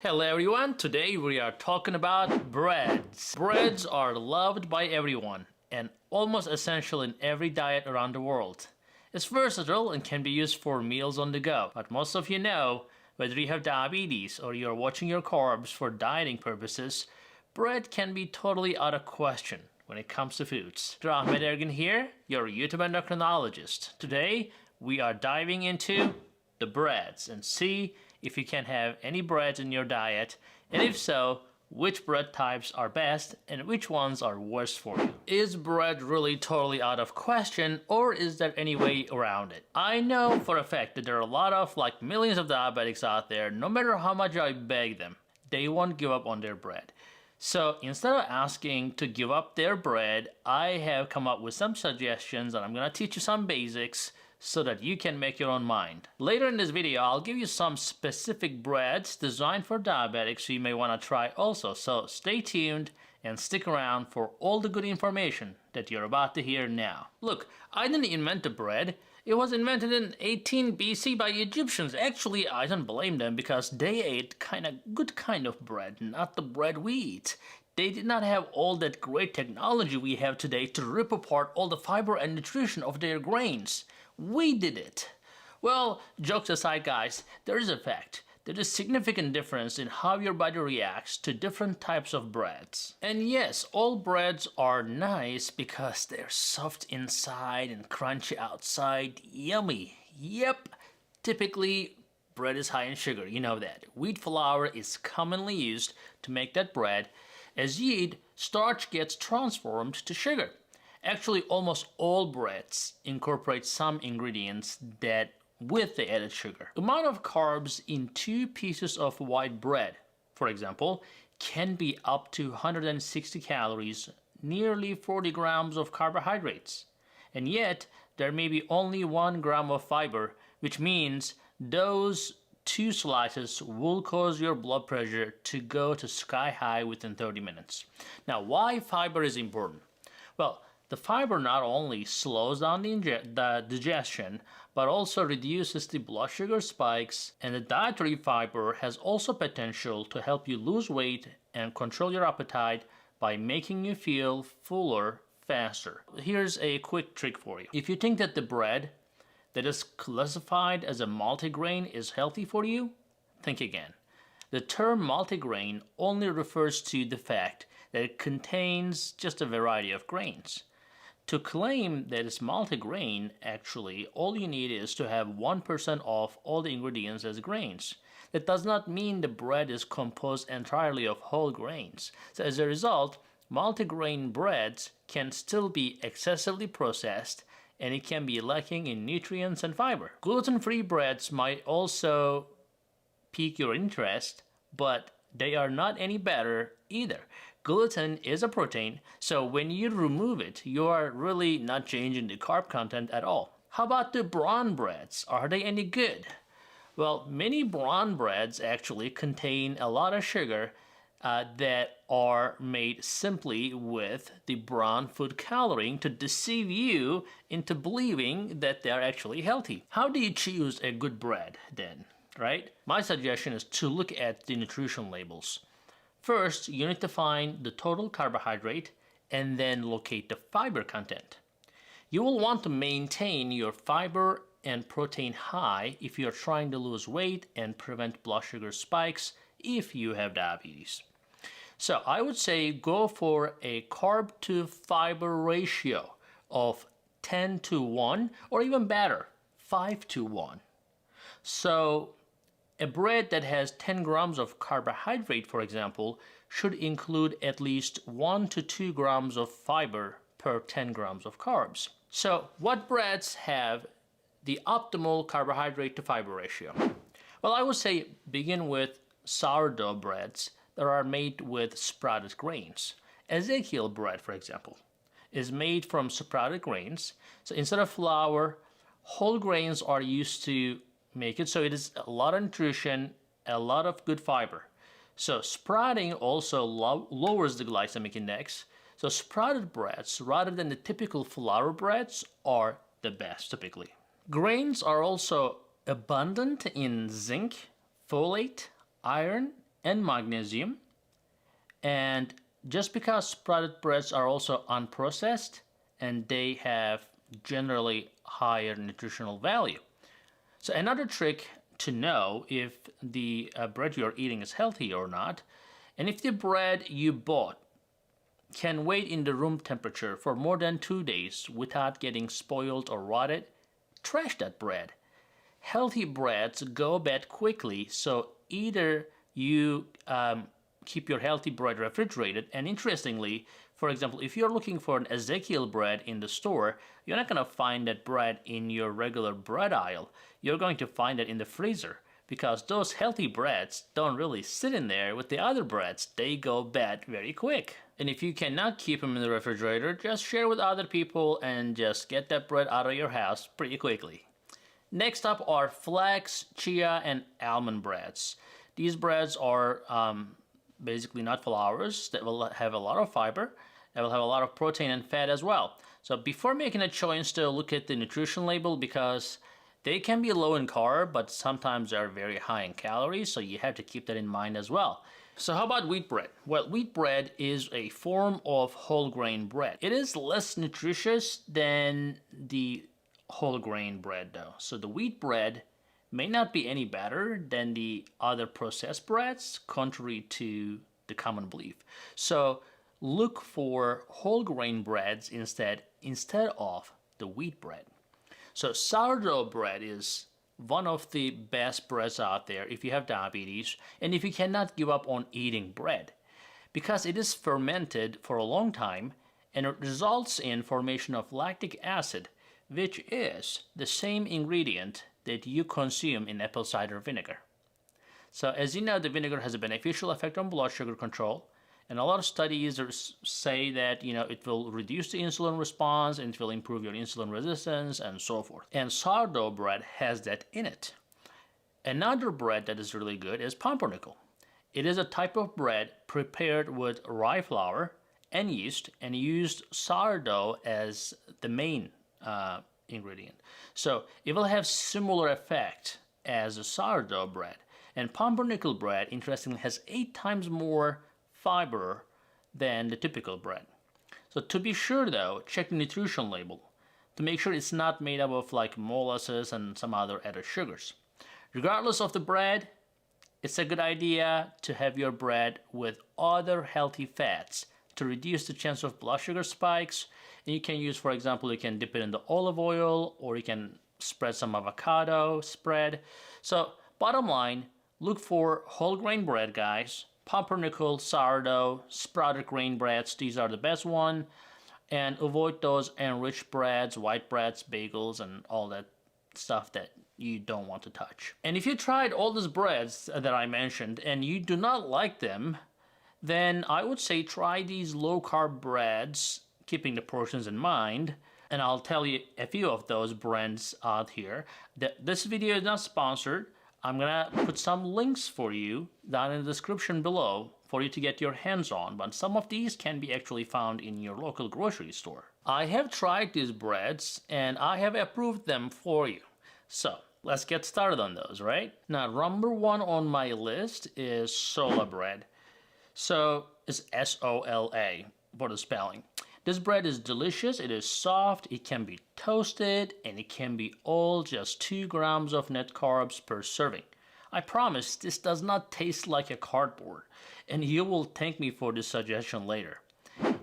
Hello everyone, today we are talking about breads. Breads are loved by everyone and almost essential in every diet around the world. It's versatile and can be used for meals on the go, but most of you know, whether you have diabetes or you're watching your carbs for dieting purposes, bread can be totally out of question when it comes to foods. Dr. Ahmed Ergin here, your YouTube endocrinologist. Today, we are diving into the breads and see if you can have any breads in your diet, and if so, which bread types are best and which ones are worst for you. Is bread really totally out of question, or is there any way around it? I know for a fact that there are a lot of millions of diabetics out there. No matter how much I beg them, they won't give up on their bread. So instead of asking to give up their bread, I have come up with some suggestions, and I'm gonna teach you some basics so that you can make your own mind. Later in this video, I'll give you some specific breads designed for diabetics you may want to try also. So stay tuned and stick around for all the good information that you're about to hear now. Look, I didn't invent the bread. It was invented in 18 BC by Egyptians. Actually, I don't blame them because they ate good kind of bread, not the bread we eat. They did not have all that great technology we have today to rip apart all the fiber and nutrition of their grains. We did it. Well, jokes aside guys, there is a fact. There is a significant difference in how your body reacts to different types of breads. And yes, all breads are nice because they're soft inside and crunchy outside. Yummy. Yep. Typically, bread is high in sugar, you know that. Wheat flour is commonly used to make that bread. As you eat, starch gets transformed to sugar. Actually, almost all breads incorporate some ingredients that with the added sugar. The amount of carbs in 2 pieces of white bread, for example, can be up to 160 calories, nearly 40 grams of carbohydrates. And yet, there may be only 1 gram of fiber, which means those 2 slices will cause your blood pressure to go to sky high within 30 minutes. Now, why fiber is important? Well, the fiber not only slows down the digestion, but also reduces the blood sugar spikes, and the dietary fiber has also potential to help you lose weight and control your appetite by making you feel fuller faster. Here's a quick trick for you. If you think that the bread that is classified as a multigrain is healthy for you, think again. The term multigrain only refers to the fact that it contains just a variety of grains. To claim that it's multigrain, actually, all you need is to have 1% of all the ingredients as grains. That does not mean the bread is composed entirely of whole grains. So as a result, multigrain breads can still be excessively processed, and it can be lacking in nutrients and fiber. Gluten-free breads might also pique your interest, but they are not any better either. Gluten is a protein, so when you remove it, you are really not changing the carb content at all. How about the brown breads? Are they any good? Well, many brown breads actually contain a lot of sugar that are made simply with the brown food coloring to deceive you into believing that they're actually healthy. How do you choose a good bread then, right? My suggestion is to look at the nutrition labels. First, you need to find the total carbohydrate and then locate the fiber content. You will want to maintain your fiber and protein high if you're trying to lose weight and prevent blood sugar spikes if you have diabetes. So I would say go for a carb to fiber ratio of 10 to 1, or even better, 5 to 1. So a bread that has 10 grams of carbohydrate, for example, should include at least 1 to 2 grams of fiber per 10 grams of carbs. So what breads have the optimal carbohydrate to fiber ratio? Well, I would say begin with sourdough breads that are made with sprouted grains. Ezekiel bread, for example, is made from sprouted grains. So instead of flour, whole grains are used to make it, so it is a lot of nutrition, a lot of good fiber. So sprouting also lowers the glycemic index. So sprouted breads, rather than the typical flour breads, are the best typically. Grains are also abundant in zinc, folate, iron, and magnesium. And just because sprouted breads are also unprocessed and they have generally higher nutritional value. So another trick to know if the bread you're eating is healthy or not, and if the bread you bought can wait in the room temperature for more than 2 days without getting spoiled or rotted, trash that bread. Healthy breads go bad quickly, so either you keep your healthy bread refrigerated, and interestingly, for example, if you're looking for an Ezekiel bread in the store, you're not going to find that bread in your regular bread aisle. You're going to find it in the freezer, because those healthy breads don't really sit in there with the other breads. They go bad very quick. And if you cannot keep them in the refrigerator, just share with other people and just get that bread out of your house pretty quickly. Next up are flax, chia, and almond breads. These breads are basically nut flours that will have a lot of fiber. They will have a lot of protein and fat as well. So before making a choice, to look at the nutrition label, because they can be low in carb, but sometimes they're very high in calories, so you have to keep that in mind as well. So how about wheat bread? Well, wheat bread is a form of whole grain bread. It is less nutritious than the whole grain bread though. So the wheat bread may not be any better than the other processed breads, contrary to the common belief. So look for whole grain breads instead of the wheat bread. So sourdough bread is one of the best breads out there if you have diabetes and if you cannot give up on eating bread, because it is fermented for a long time and it results in formation of lactic acid, which is the same ingredient that you consume in apple cider vinegar. So as you know, the vinegar has a beneficial effect on blood sugar control, and a lot of studies say that it will reduce the insulin response and it will improve your insulin resistance and so forth. And sourdough bread has that in it. Another bread that is really good is pumpernickel. It is a type of bread prepared with rye flour and yeast, and used sourdough as the main ingredient. So it will have similar effect as a sourdough bread. And pumpernickel bread, interestingly, has 8 times more fiber than the typical bread. So to be sure though, check the nutrition label to make sure it's not made up of like molasses and some other added sugars. Regardless of the bread, it's a good idea to have your bread with other healthy fats to reduce the chance of blood sugar spikes. And you can use, for example, you can dip it in the olive oil, or you can spread some avocado spread. So bottom line, look for whole grain bread, guys. Pumpernickel, sourdough, sprouted grain breads, these are the best one. And avoid those enriched breads, white breads, bagels, and all that stuff that you don't want to touch. And if you tried all these breads that I mentioned and you do not like them, then I would say try these low-carb breads, keeping the portions in mind. And I'll tell you a few of those brands out here. This video is not sponsored. I'm gonna put some links for you down in the description below for you to get your hands on, but some of these can be actually found in your local grocery store. I have tried these breads and I have approved them for you. So let's get started on those, right? Now, number 1 on my list is Sola bread. So it's S-O-L-A for the spelling. This bread is delicious, it is soft, it can be toasted, and it can be all just 2 grams of net carbs per serving. I promise this does not taste like a cardboard, and you will thank me for this suggestion later.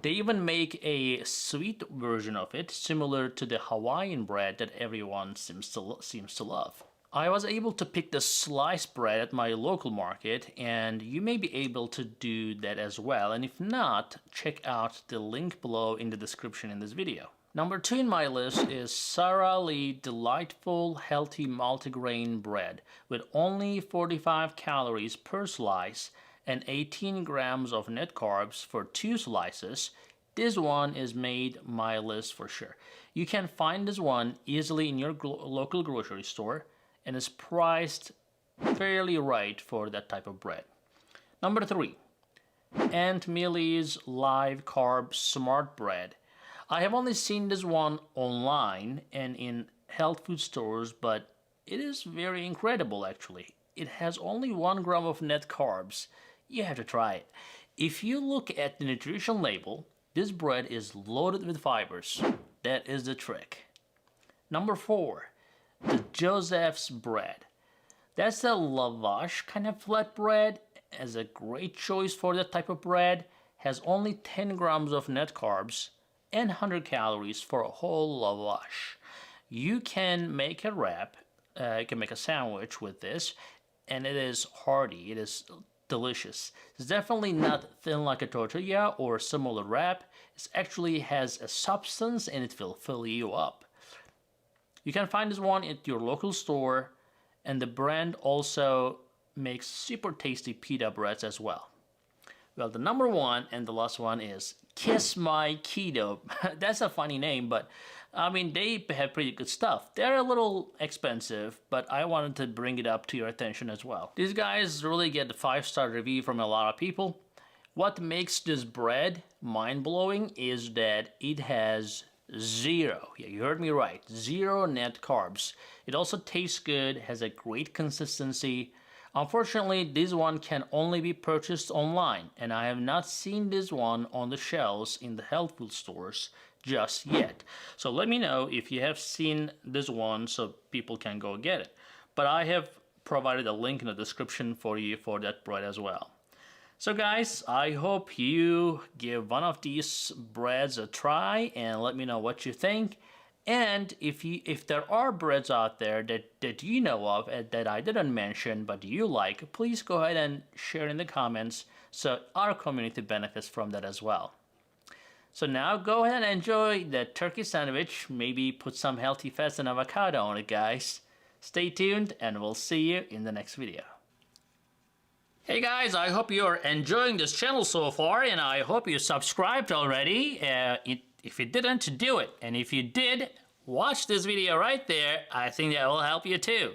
They even make a sweet version of it, similar to the Hawaiian bread that everyone seems to love. I was able to pick the sliced bread at my local market, and you may be able to do that as well, and if not, check out the link below in the description in this video. Number 2 in my list is Sara Lee Delightful Healthy Multigrain Bread with only 45 calories per slice and 18 grams of net carbs for 2 slices. This one is made my list for sure. You can find this one easily in your local grocery store, and is priced fairly right for that type of bread. Number 3, Aunt Millie's Live Carb Smart Bread. I have only seen this one online and in health food stores, but it is very incredible actually. It has only 1 gram of net carbs, You have to try it. If you look at the nutrition label, this bread is loaded with fibers. That is the trick. Number 4, the Joseph's bread. That's a lavash kind of flat bread. As a great choice for that type of bread. Has only 10 grams of net carbs and 100 calories for a whole lavash. You can make a wrap, you can make a sandwich with this, and it is hearty, it is delicious. It's definitely not thin like a tortilla or a similar wrap. It actually has a substance and it will fill you up. You can find this one at your local store, and the brand also makes super tasty pita breads as well. Well, the number 1 and the last one is Kiss My Keto. That's a funny name, but I mean, they have pretty good stuff. They're a little expensive, but I wanted to bring it up to your attention as well. These guys really get the 5-star review from a lot of people. What makes this bread mind-blowing is that it has 0, yeah, you heard me right, 0 net carbs. It also tastes good, has a great consistency. Unfortunately, this one can only be purchased online, and I have not seen this one on the shelves in the health food stores just yet. So let me know if you have seen this one so people can go get it. But I have provided a link in the description for you for that bread as well. So guys, I hope you give one of these breads a try and let me know what you think. And if there are breads out there that you know of that I didn't mention but you like, please go ahead and share in the comments so our community benefits from that as well. So now go ahead and enjoy the turkey sandwich. Maybe put some healthy fats and avocado on it, guys. Stay tuned and we'll see you in the next video. Hey guys, I hope you're enjoying this channel so far, and I hope you subscribed already. If you didn't, do it. And if you did, watch this video right there. I think that will help you too.